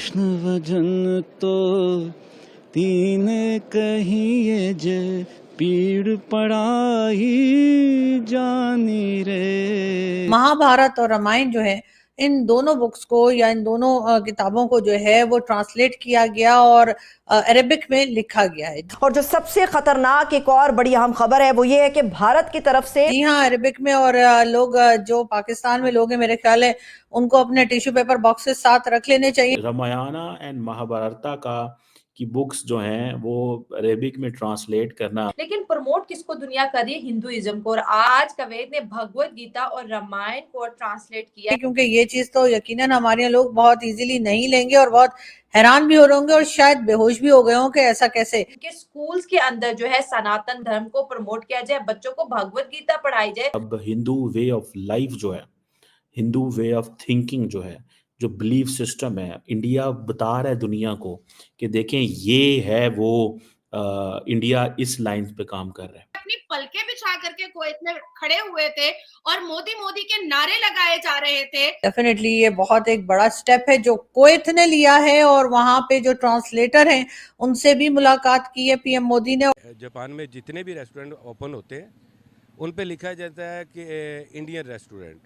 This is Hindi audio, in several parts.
कृष्ण भजन तो तीन कहिए जे पीड़ पड़ाई जानी रे। महाभारत और रामायण जो है, इन दोनों बुक्स को या इन दोनों किताबों को जो है वो ट्रांसलेट किया गया और अरेबिक में लिखा गया है। और जो सबसे खतरनाक एक और बड़ी अहम खबर है वो ये है कि भारत की तरफ से, जी हाँ, अरेबिक में। और लोग जो पाकिस्तान में लोग हैं, मेरे ख्याल है उनको अपने टिश्यू पेपर बॉक्सेस साथ रख लेने चाहिए। रामायणा एंड महाभारता की बुक्स जो हैं वो अरेबिक में ट्रांसलेट करना। लेकिन प्रमोट किसको दुनिया कर रही है? हिंदुइज्म को। और आज कवैत ने भगवत गीता और रामायण को ट्रांसलेट किया, क्योंकि ये चीज तो यकीनन हमारे यहाँ लोग बहुत इजीली नहीं लेंगे और बहुत हैरान भी हो रहे होंगे और शायद बेहोश भी हो गए हों कि ऐसा कैसे। कि स्कूल्स के अंदर जो है सनातन धर्म को प्रमोट किया जाए, बच्चों को भगवत गीता पढ़ाई जाए। अब हिंदू वे ऑफ लाइफ जो है, हिंदू वे ऑफ थिंकिंग जो है, जो बिलीफ सिस्टम है, इंडिया बता रहा है दुनिया को कि देखें ये है वो इंडिया इस लाइन पे काम कर रहा है। अपनी पलके बिछा करके कुवैत में खड़े हुए थे और मोदी मोदी के नारे लगाए जा रहे थे। डेफिनेटली ये बहुत एक बड़ा स्टेप है जो कुवैत ने लिया है और वहां पे जो ट्रांसलेटर हैं उनसे भी मुलाकात की है पीएम मोदी ने। जापान में जितने भी रेस्टोरेंट ओपन होते हैं उन पे लिखा जाता है कि इंडियन रेस्टोरेंट।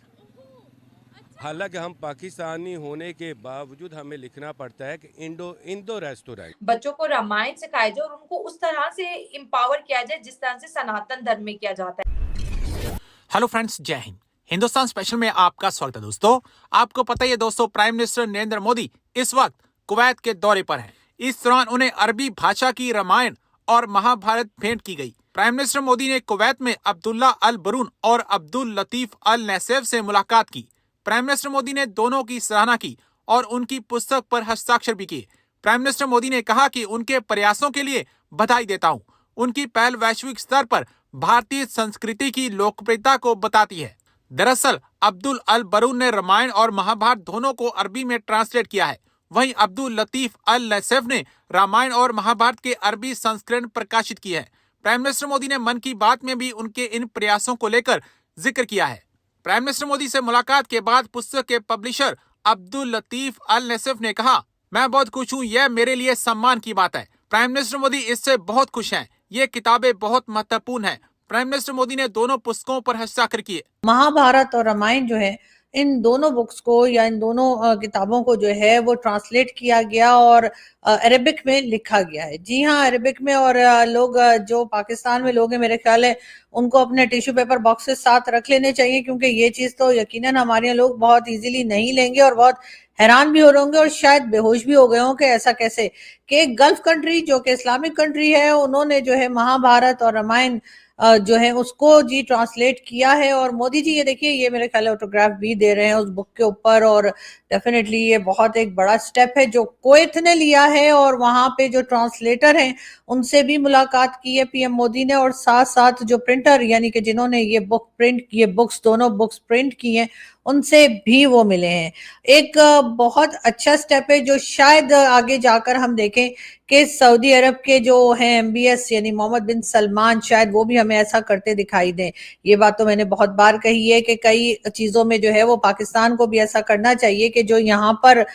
हालांकि हम पाकिस्तानी होने के बावजूद हमें लिखना पड़ता है कि इंडो रेस्टोरेंट। बच्चों को रामायण सिखाया जाए और उनको उस तरह से एम्पावर किया जाए जिस तरह से सनातन धर्म में किया जाता है। हेलो फ्रेंड्स, जय हिंद। हिंदुस्तान स्पेशल में आपका स्वागत है। दोस्तों, आपको पता ही है दोस्तों, प्राइम मिनिस्टर नरेंद्र मोदी इस वक्त कुवैत के दौरे पर हैं। इस दौरान उन्हें अरबी भाषा की रामायण और महाभारत भेंट की गई। प्राइम मिनिस्टर मोदी ने कुवैत में अब्दुल्ला अल बरून और अब्दुल लतीफ अल नैसेफ से मुलाकात की। प्राइम मिनिस्टर मोदी ने दोनों की सराहना की और उनकी पुस्तक पर हस्ताक्षर भी किए। प्राइम मिनिस्टर मोदी ने कहा कि उनके प्रयासों के लिए बधाई देता हूं। उनकी पहल वैश्विक स्तर पर भारतीय संस्कृति की लोकप्रियता को बताती है। दरअसल अब्दुल अल बरून ने रामायण और महाभारत दोनों को अरबी में ट्रांसलेट किया है। वहीं अब्दुल लतीफ अल नैसेफ ने रामायण और महाभारत के अरबी संस्करण प्रकाशित किए हैं। प्राइम मिनिस्टर मोदी ने मन की बात में भी उनके इन प्रयासों को लेकर जिक्र किया है। प्राइम मिनिस्टर मोदी से मुलाकात के बाद पुस्तक के पब्लिशर अब्दुल लतीफ अल नैसेफ ने कहा, मैं बहुत खुश हूँ, यह मेरे लिए सम्मान की बात है। प्राइम मिनिस्टर मोदी इससे बहुत खुश हैं। ये किताबें बहुत महत्वपूर्ण हैं। प्राइम मिनिस्टर मोदी ने दोनों पुस्तकों पर हस्ताक्षर किए। महाभारत और रामायण जो है, इन दोनों बुक्स को या इन दोनों किताबों को जो है वो ट्रांसलेट किया गया और अरेबिक में लिखा गया है। जी हाँ, अरेबिक में। और लोग जो पाकिस्तान में लोग हैं, मेरे ख्याल है उनको अपने टिश्यू पेपर बॉक्सेस साथ रख लेने चाहिए, क्योंकि ये चीज तो यकीनन हमारे यहाँ लोग बहुत इजीली नहीं लेंगे और बहुत हैरान भी हो रहे होंगे और शायद बेहोश भी हो गए हों कि ऐसा कैसे कि एक गल्फ कंट्री जो कि इस्लामिक कंट्री है, उन्होंने जो है महाभारत और रामायण जो है उसको जी ट्रांसलेट किया है। और मोदी जी ये देखिए, ये मेरे ख्याल ऑटोग्राफ भी दे रहे हैं उस बुक के ऊपर। और डेफिनेटली ये बहुत एक बड़ा स्टेप है जो कुवैत ने लिया है और वहां पे जो ट्रांसलेटर हैं उनसे भी मुलाकात की है पीएम मोदी ने। और साथ साथ जो प्रिंटर यानी कि जिन्होंने ये बुक्स दोनों बुक्स प्रिंट की हैं उनसे भी वो मिले हैं। एक बहुत अच्छा स्टेप है जो शायद आगे जाकर हम देखें कि सऊदी अरब के जो हैं एमबीएस यानी मोहम्मद बिन सलमान, शायद वो भी हमें ऐसा करते दिखाई दें। ये बात तो मैंने बहुत बार कही है कि कई चीजों में जो है वो पाकिस्तान को भी ऐसा करना चाहिए कि जो यहाँ पर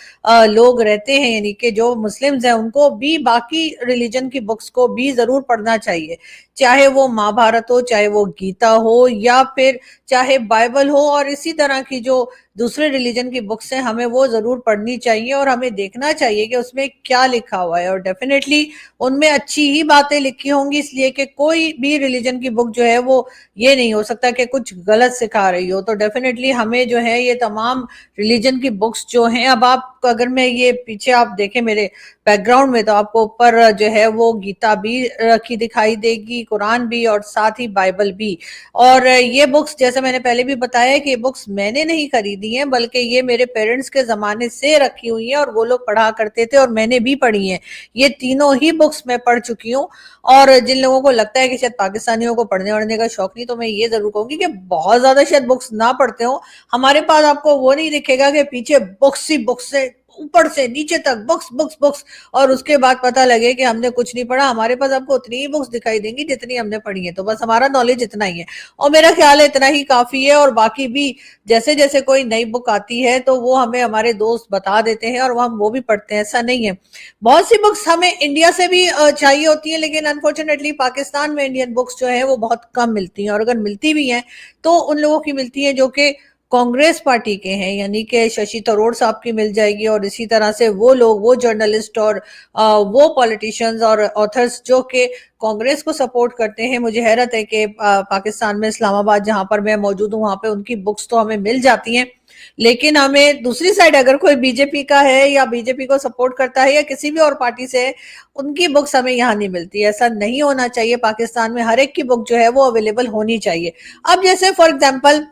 लोग रहते हैं यानी कि जो मुस्लिम्स हैं उनको भी बाकी रिलीजन की बुक्स को भी जरूर पढ़ना चाहिए, चाहे वो महाभारत हो, चाहे वो गीता हो या फिर चाहे बाइबल हो। और इसी तरह की जो दूसरे रिलीजन की बुक्स हैं हमें वो जरूर पढ़नी चाहिए और हमें देखना चाहिए कि उसमें क्या लिखा हुआ है। और डेफिनेटली उनमें अच्छी ही बातें लिखी होंगी, इसलिए कि कोई भी रिलीजन की बुक जो है वो ये नहीं हो सकता कि कुछ गलत सिखा रही हो। तो डेफिनेटली हमें जो है ये तमाम रिलीजन की बुक्स जो हैं, अब आप अगर मैं ये पीछे आप देखें मेरे बैकग्राउंड में तो आपको ऊपर जो है वो गीता भी रखी दिखाई देगी, कुरान भी और साथ ही बाइबल भी। और ये बुक्स जैसे मैंने पहले भी बताया कि ये बुक्स मैंने नहीं खरीदी हैं, बल्कि ये मेरे पेरेंट्स के जमाने से रखी हुई हैं और वो लोग पढ़ा करते थे और मैंने भी पढ़ी हैं। ये तीनों ही बुक्स मैं पढ़ चुकी हूँ। और जिन लोगों को लगता है कि शायद पाकिस्तानियों को पढ़ने वढ़ने का शौक नहीं, तो मैं ये जरूर कहूंगी कि बहुत ज्यादा शायद बुक्स ना पढ़ते हो। हमारे पास आपको वो नहीं दिखेगा कि पीछे बुक्स ही बुक्स से ऊपर से नीचे तक बुक्स बुक्स बुक्स, और उसके बाद पता लगे कि हमने कुछ नहीं पढ़ा। हमारे पास आपको उतनी ही बुक्स दिखाई देंगी जितनी हमने पढ़ी है, तो बस हमारा नॉलेज इतना ही है, और मेरा ख्याल है इतना ही काफी है। और बाकी भी जैसे जैसे कोई नई बुक आती है तो वो हमें हमारे दोस्त बता देते हैं और हम वो भी पढ़ते हैं, ऐसा नहीं है। बहुत सी बुक्स हमें इंडिया से भी चाहिए होती है, लेकिन अनफॉर्चुनेटली पाकिस्तान में इंडियन बुक्स जो है वो बहुत कम मिलती हैं, और अगर मिलती भी हैं तो उन लोगों की मिलती है जो कि कांग्रेस पार्टी के हैं, यानी कि शशि थरूर साहब की मिल जाएगी, और इसी तरह से वो लोग, वो जर्नलिस्ट और वो पॉलिटिशियंस और ऑथर्स जो कि कांग्रेस को सपोर्ट करते हैं। मुझे हैरत है कि पाकिस्तान में इस्लामाबाद जहां पर मैं मौजूद हूं वहां पे उनकी बुक्स तो हमें मिल जाती हैं, लेकिन हमें दूसरी साइड अगर कोई बीजेपी का है या बीजेपी को सपोर्ट करता है या किसी भी और पार्टी से है, उनकी बुक्स हमें यहाँ नहीं मिलती। ऐसा नहीं होना चाहिए। पाकिस्तान में हर एक की बुक जो है वो अवेलेबल होनी चाहिए। अब जैसे फॉर एग्जाम्पल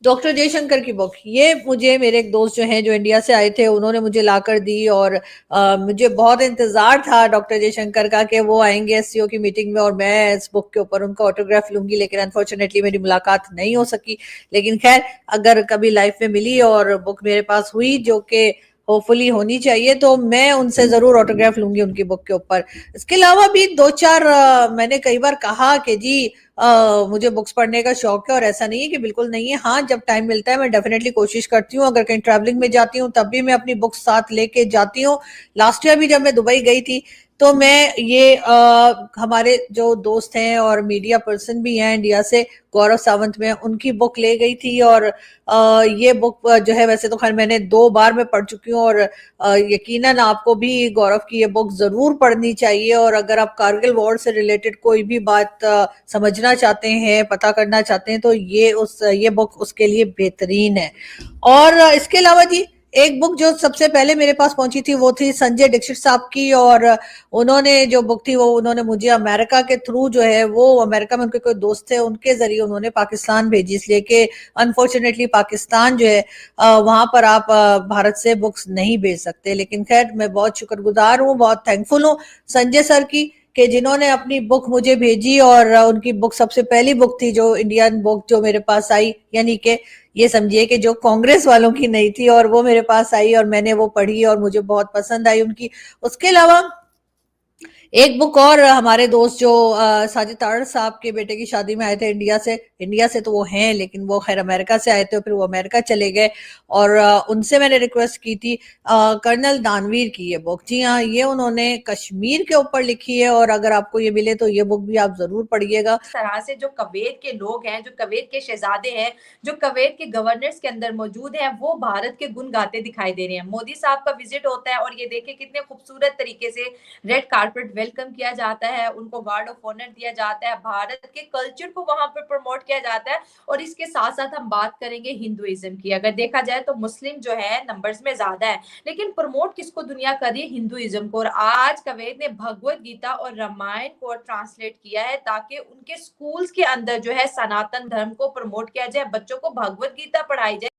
डॉक्टर जयशंकर की बुक, ये मुझे मेरे एक दोस्त जो हैं जो इंडिया से आए थे उन्होंने मुझे लाकर दी, और मुझे बहुत इंतजार था डॉक्टर जयशंकर का कि वो आएंगे एससीओ की मीटिंग में और मैं इस बुक के ऊपर उनका ऑटोग्राफ लूंगी, लेकिन अनफॉर्चुनेटली मेरी मुलाकात नहीं हो सकी। लेकिन खैर, अगर कभी लाइफ में मिली और बुक मेरे पास हुई जो कि होपफुली होनी चाहिए, तो मैं उनसे जरूर ऑटोग्राफ लूंगी उनकी बुक के ऊपर। इसके अलावा भी दो चार मैंने कई बार कहा कि जी मुझे बुक्स पढ़ने का शौक है, और ऐसा नहीं है कि बिल्कुल नहीं है। हाँ, जब टाइम मिलता है मैं डेफिनेटली कोशिश करती हूँ, अगर कहीं ट्रैवलिंग में जाती हूँ तब भी मैं अपनी बुक्स साथ लेके जाती हूँ। लास्ट ईयर भी जब मैं दुबई गई थी तो मैं ये हमारे जो दोस्त हैं और मीडिया पर्सन भी हैं इंडिया से, गौरव सावंत में, उनकी बुक ले गई थी। और ये बुक जो है वैसे तो खैर मैंने 2 बार में पढ़ चुकी हूँ, और यकीनन आपको भी गौरव की ये बुक जरूर पढ़नी चाहिए। और अगर आप कारगिल वॉर से रिलेटेड कोई भी बात समझना चाहते हैं, पता करना चाहते हैं, तो ये बुक उसके लिए बेहतरीन है। और इसके अलावा जी एक बुक जो सबसे पहले मेरे पास पहुंची थी वो थी संजय दीक्षित साहब की, और उन्होंने जो बुक थी वो उन्होंने मुझे अमेरिका के थ्रू जो है, वो अमेरिका में उनके कोई दोस्त थे उनके जरिए उन्होंने पाकिस्तान भेजी, इसलिए कि अनफॉर्चुनेटली पाकिस्तान जो है वहां पर आप भारत से बुक्स नहीं भेज सकते। लेकिन खैर, मैं बहुत शुक्रगुजार हूँ, बहुत थैंकफुल हूँ संजय सर की कि जिन्होंने अपनी बुक मुझे भेजी, और उनकी बुक सबसे पहली बुक थी जो इंडियन बुक जो मेरे पास आई, यानी कि ये समझिए कि जो कांग्रेस वालों की नहीं थी, और वो मेरे पास आई और मैंने वो पढ़ी और मुझे बहुत पसंद आई उनकी। उसके अलावा एक बुक और हमारे दोस्त जो साजिद तारड़ साहब के बेटे की शादी में आए थे इंडिया से तो वो हैं, लेकिन वो खैर अमेरिका से आए थे, फिर वो अमेरिका चले गए, और उनसे मैंने रिक्वेस्ट की थी कर्नल दानवीर की ये बुक। जी हाँ, ये उन्होंने कश्मीर के ऊपर लिखी है, और अगर आपको ये मिले तो ये बुक भी आप जरूर पढ़िएगा। इस तरह से जो कुवैत के लोग हैं, जो कुवैत के शहजादे हैं, जो कुवैत के गवर्नर्स के अंदर मौजूद हैं, वो भारत के गुण गाते दिखाई दे रहे हैं। मोदी साहब का विजिट होता है और ये देखिए कितने खूबसूरत तरीके से रेड कारपेट वेलकम किया जाता है, उनको गार्ड ऑफ ऑनर दिया जाता है, भारत के कल्चर को वहां पर प्रमोट किया जाता है। और इसके साथ साथ हम बात करेंगे हिंदुइज्म की। अगर देखा जाए तो मुस्लिम जो है नंबर्स में ज्यादा है, लेकिन प्रमोट किसको दुनिया कर रही है? हिंदुइज्म को। और आज कुवैत ने भगवत गीता और रामायण को ट्रांसलेट किया है ताकि उनके स्कूल्स के अंदर जो है सनातन धर्म को प्रमोट किया जाए, बच्चों को भगवत गीता पढ़ाई जाए।